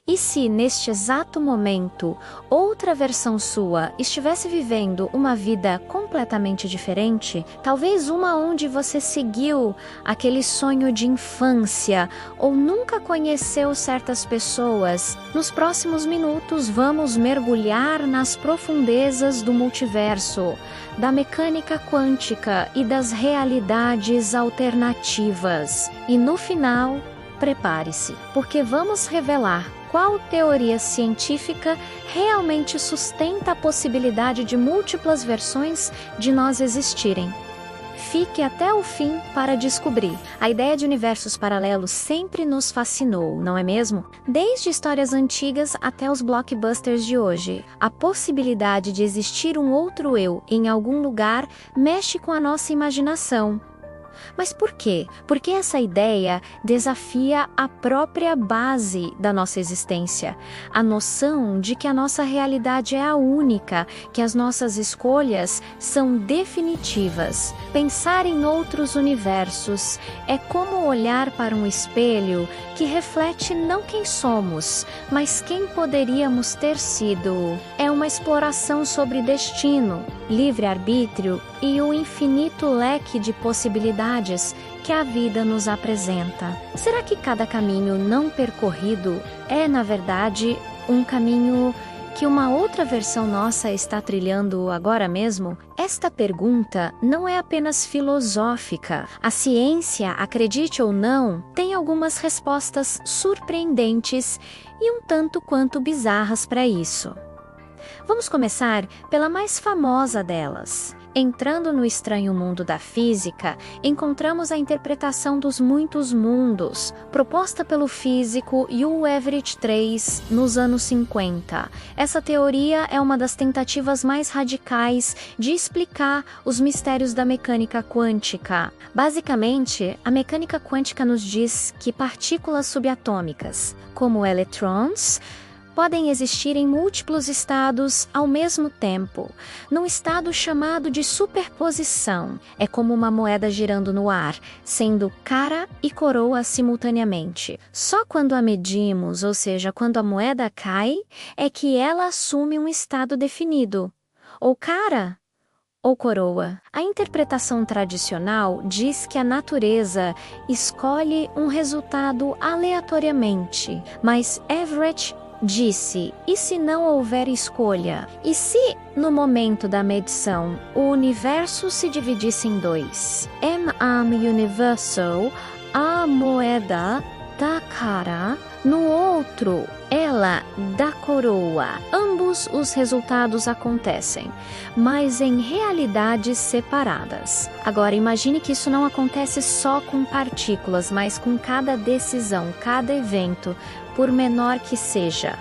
E se, neste exato momento, outra versão sua estivesse vivendo uma vida completamente diferente, talvez uma onde você seguiu aquele sonho de infância ou nunca conheceu certas pessoas, nos próximos minutos vamos mergulhar nas profundezas do multiverso, da mecânica quântica e das realidades alternativas. E no final, prepare-se, porque vamos revelar qual teoria científica realmente sustenta a possibilidade de múltiplas versões de nós existirem. Fique até o fim para descobrir. A ideia de universos paralelos sempre nos fascinou, não é mesmo? Desde histórias antigas até os blockbusters de hoje. A possibilidade de existir um outro eu em algum lugar mexe com a nossa imaginação. Mas por quê? Porque essa ideia desafia a própria base da nossa existência, a noção de que a nossa realidade é a única, que as nossas escolhas são definitivas. Pensar em outros universos é como olhar para um espelho que reflete não quem somos, mas quem poderíamos ter sido. É uma exploração sobre destino, livre-arbítrio e o infinito leque de possibilidades que a vida nos apresenta. Será que cada caminho não percorrido é, na verdade, um caminho que uma outra versão nossa está trilhando agora mesmo? Esta pergunta não é apenas filosófica. A ciência, acredite ou não, tem algumas respostas surpreendentes e um tanto quanto bizarras para isso. Vamos começar pela mais famosa delas. Entrando no estranho mundo da física, encontramos a interpretação dos muitos mundos, proposta pelo físico Hugh Everett III nos anos 50. Essa teoria é uma das tentativas mais radicais de explicar os mistérios da mecânica quântica. Basicamente, a mecânica quântica nos diz que partículas subatômicas, como eletrons, podem existir em múltiplos estados ao mesmo tempo, num estado chamado de superposição. É como uma moeda girando no ar, sendo cara e coroa simultaneamente. Só quando a medimos, ou seja, quando a moeda cai, é que ela assume um estado definido, ou cara ou coroa. A interpretação tradicional diz que a natureza escolhe um resultado aleatoriamente, mas Everett disse: e se não houver escolha? E se, no momento da medição, o universo se dividisse em dois? Universal, a moeda da cara, no outro, ela da coroa. Ambos os resultados acontecem, mas em realidades separadas. Agora, imagine que isso não acontece só com partículas, mas com cada decisão, cada evento, por menor que seja.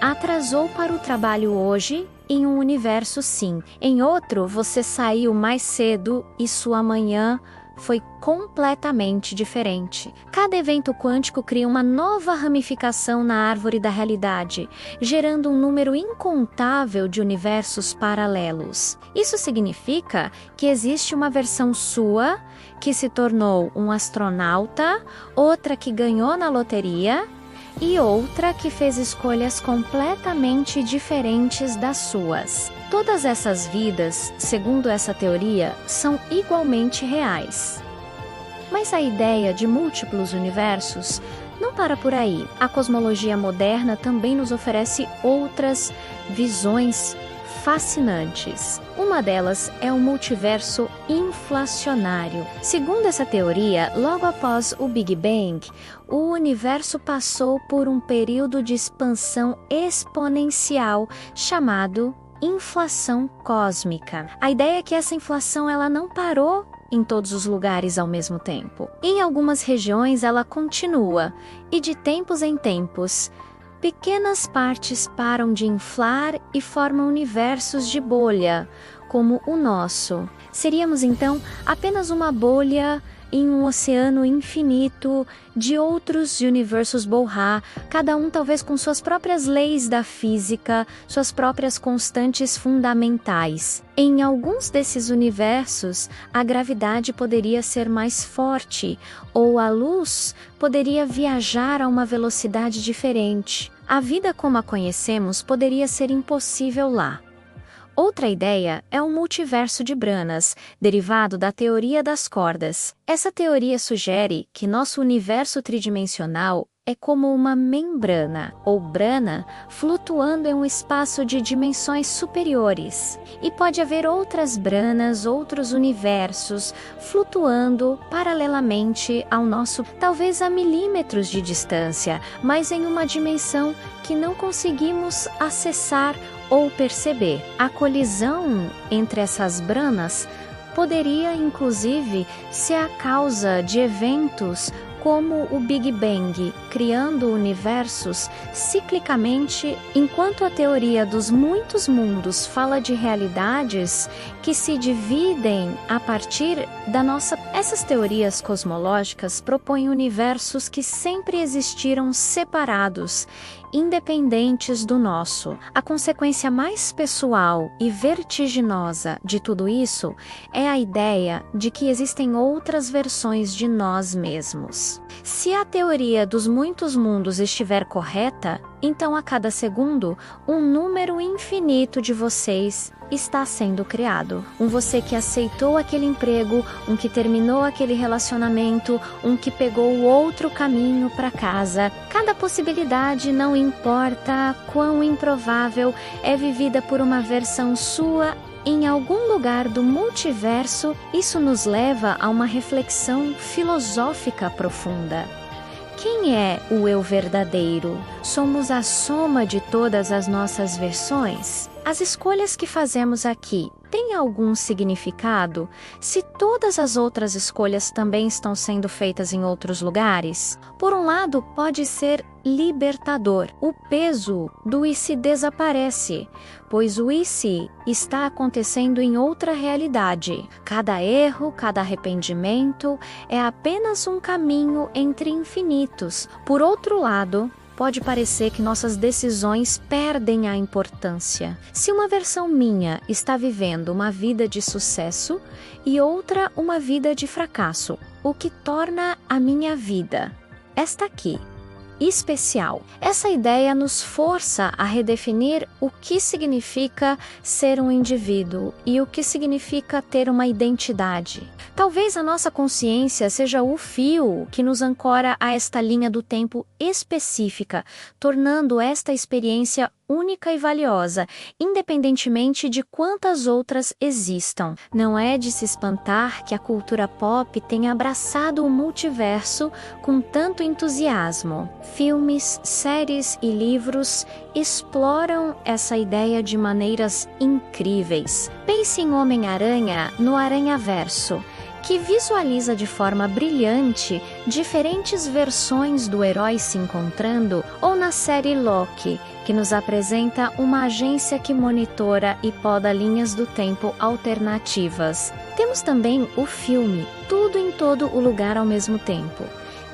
Atrasou para o trabalho hoje? Em um universo, sim. Em outro, você saiu mais cedo e sua manhã foi completamente diferente. Cada evento quântico cria uma nova ramificação na árvore da realidade, gerando um número incontável de universos paralelos. Isso significa que existe uma versão sua que se tornou um astronauta, outra que ganhou na loteria e outra que fez escolhas completamente diferentes das suas. Todas essas vidas, segundo essa teoria, são igualmente reais. Mas a ideia de múltiplos universos não para por aí. A cosmologia moderna também nos oferece outras visões fascinantes. Uma delas é o multiverso inflacionário. Segundo essa teoria, logo após o Big Bang, o universo passou por um período de expansão exponencial chamado inflação cósmica. A ideia é que essa inflação ela não parou em todos os lugares ao mesmo tempo. Em algumas regiões ela continua, e de tempos em tempos, pequenas partes param de inflar e formam universos de bolha, como o nosso. Seríamos então apenas uma bolha em um oceano infinito de outros universos Bohr, cada um talvez com suas próprias leis da física, suas próprias constantes fundamentais. Em alguns desses universos, a gravidade poderia ser mais forte, ou a luz poderia viajar a uma velocidade diferente. A vida como a conhecemos poderia ser impossível lá. Outra ideia é o multiverso de Branas, derivado da teoria das cordas. Essa teoria sugere que nosso universo tridimensional é como uma membrana, ou brana, flutuando em um espaço de dimensões superiores. E pode haver outras branas, outros universos, flutuando paralelamente ao nosso, talvez a milímetros de distância, mas em uma dimensão que não conseguimos acessar ou perceber. A colisão entre essas branas poderia, inclusive, ser a causa de eventos como o Big Bang, criando universos ciclicamente, enquanto a teoria dos muitos mundos fala de realidades que se dividem a partir da nossa... Essas teorias cosmológicas propõem universos que sempre existiram separados, independentes do nosso. A consequência mais pessoal e vertiginosa de tudo isso é a ideia de que existem outras versões de nós mesmos. Se a teoria dos muitos mundos estiver correta, então a cada segundo, um número infinito de vocês está sendo criado. Um você que aceitou aquele emprego, um que terminou aquele relacionamento, um que pegou o outro caminho para casa. Cada possibilidade, não importa quão improvável, é vivida por uma versão sua em algum lugar do multiverso. Isso nos leva a uma reflexão filosófica profunda. Quem é o eu verdadeiro? Somos a soma de todas as nossas versões? As escolhas que fazemos aqui têm algum significado? Se todas as outras escolhas também estão sendo feitas em outros lugares? Por um lado, pode ser libertador. O peso do e se desaparece, pois o e se está acontecendo em outra realidade. Cada erro, cada arrependimento é apenas um caminho entre infinitos. Por outro lado, pode parecer que nossas decisões perdem a importância. Se uma versão minha está vivendo uma vida de sucesso e outra uma vida de fracasso, o que torna a minha vida, esta aqui, especial. Essa ideia nos força a redefinir o que significa ser um indivíduo e o que significa ter uma identidade. Talvez a nossa consciência seja o fio que nos ancora a esta linha do tempo específica, tornando esta experiência única e valiosa, independentemente de quantas outras existam. Não é de se espantar que a cultura pop tenha abraçado o multiverso com tanto entusiasmo. Filmes, séries e livros exploram essa ideia de maneiras incríveis. Pense em Homem-Aranha no Aranhaverso, que visualiza de forma brilhante diferentes versões do herói se encontrando, ou na série Loki, que nos apresenta uma agência que monitora e poda linhas do tempo alternativas. Temos também o filme Tudo em Todo o Lugar ao Mesmo Tempo,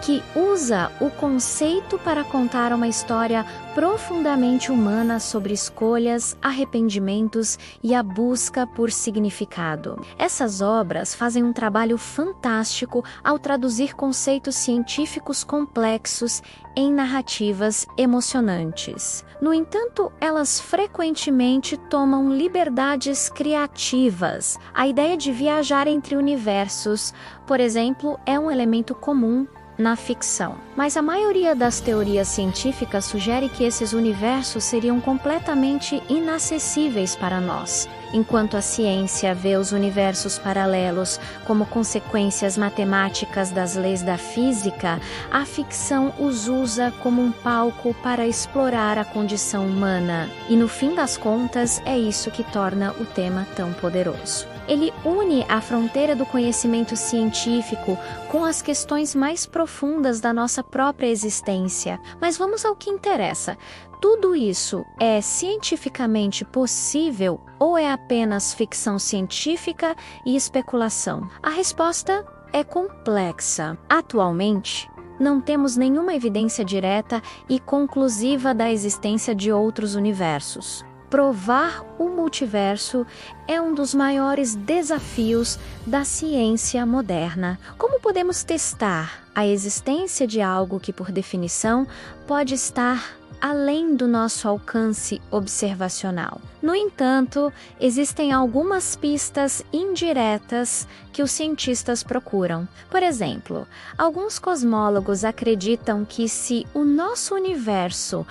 que usa o conceito para contar uma história profundamente humana sobre escolhas, arrependimentos e a busca por significado. Essas obras fazem um trabalho fantástico ao traduzir conceitos científicos complexos em narrativas emocionantes. No entanto, elas frequentemente tomam liberdades criativas. A ideia de viajar entre universos, por exemplo, é um elemento comum na ficção. Mas a maioria das teorias científicas sugere que esses universos seriam completamente inacessíveis para nós. Enquanto a ciência vê os universos paralelos como consequências matemáticas das leis da física, a ficção os usa como um palco para explorar a condição humana. E no fim das contas, é isso que torna o tema tão poderoso. Ele une a fronteira do conhecimento científico com as questões mais profundas da nossa própria existência. Mas vamos ao que interessa. Tudo isso é cientificamente possível ou é apenas ficção científica e especulação? A resposta é complexa. Atualmente, não temos nenhuma evidência direta e conclusiva da existência de outros universos. Provar o multiverso é um dos maiores desafios da ciência moderna. Como podemos testar a existência de algo que, por definição, pode estar além do nosso alcance observacional. No entanto, existem algumas pistas indiretas que os cientistas procuram. Por exemplo, alguns cosmólogos acreditam que se o nosso universo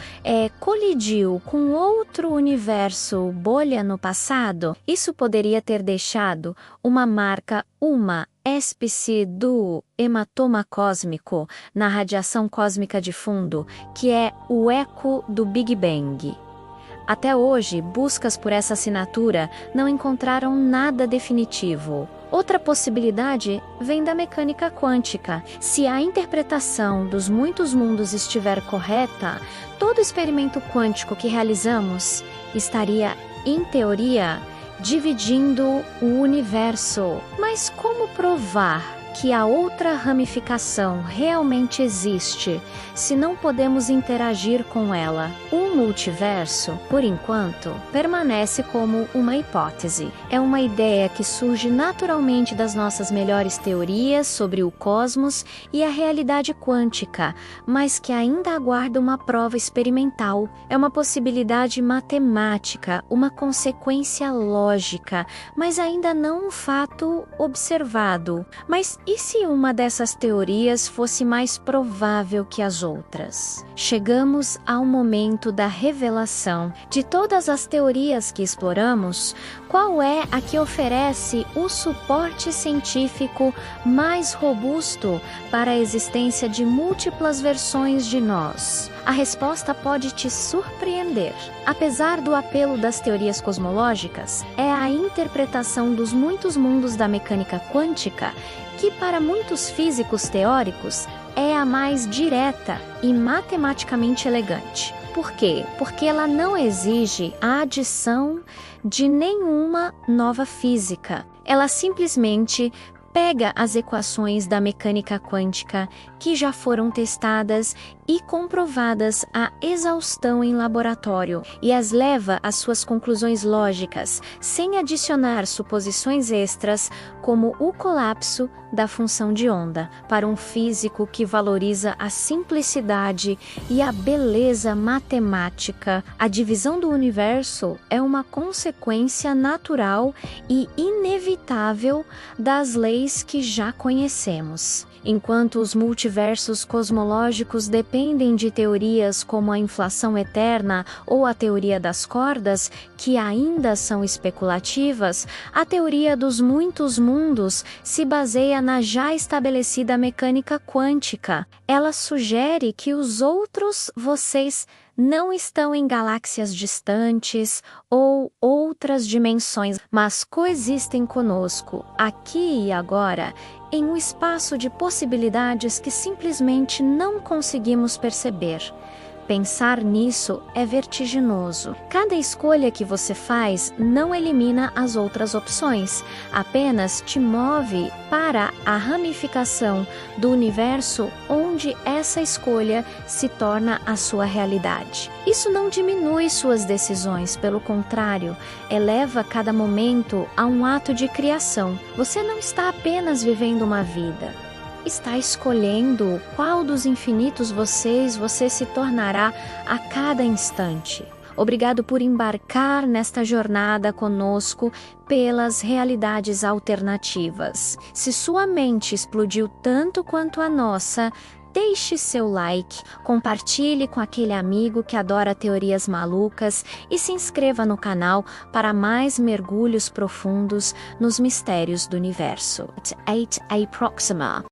colidiu com outro universo bolha no passado, isso poderia ter deixado uma marca, uma espécie do hematoma cósmico na radiação cósmica de fundo, que é o eco do Big Bang. Até hoje, buscas por essa assinatura não encontraram nada definitivo. Outra possibilidade vem da mecânica quântica. Se a interpretação dos muitos mundos estiver correta, todo experimento quântico que realizamos estaria, em teoria, dividindo o universo. Mas como provar que a outra ramificação realmente existe, se não podemos interagir com ela? O multiverso, por enquanto, permanece como uma hipótese. É uma ideia que surge naturalmente das nossas melhores teorias sobre o cosmos e a realidade quântica, mas que ainda aguarda uma prova experimental. É uma possibilidade matemática, uma consequência lógica, mas ainda não um fato observado. Mas e se uma dessas teorias fosse mais provável que as outras? Chegamos ao momento da revelação. De todas as teorias que exploramos, qual é a que oferece o suporte científico mais robusto para a existência de múltiplas versões de nós? A resposta pode te surpreender. Apesar do apelo das teorias cosmológicas, é a interpretação dos muitos mundos da mecânica quântica que, para muitos físicos teóricos, é a mais direta e matematicamente elegante. Por quê? Porque ela não exige a adição de nenhuma nova física. Ela simplesmente pega as equações da mecânica quântica que já foram testadas e comprovadas à exaustão em laboratório e as leva às suas conclusões lógicas, sem adicionar suposições extras como o colapso da função de onda. Para um físico que valoriza a simplicidade e a beleza matemática, a divisão do universo é uma consequência natural e inevitável das leis que já conhecemos. Enquanto os multiversos cosmológicos dependem de teorias como a inflação eterna ou a teoria das cordas, que ainda são especulativas, a teoria dos muitos mundos se baseia na já estabelecida mecânica quântica. Ela sugere que os outros vocês não estão em galáxias distantes ou outras dimensões, mas coexistem conosco, aqui e agora, em um espaço de possibilidades que simplesmente não conseguimos perceber. Pensar nisso é vertiginoso. Cada escolha que você faz não elimina as outras opções, apenas te move para a ramificação do universo onde essa escolha se torna a sua realidade. Isso não diminui suas decisões, pelo contrário, eleva cada momento a um ato de criação. Você não está apenas vivendo uma vida. Está escolhendo qual dos infinitos você se tornará a cada instante. Obrigado por embarcar nesta jornada conosco pelas realidades alternativas. Se sua mente explodiu tanto quanto a nossa, deixe seu like, compartilhe com aquele amigo que adora teorias malucas e se inscreva no canal para mais mergulhos profundos nos mistérios do universo. 8 a Proxima.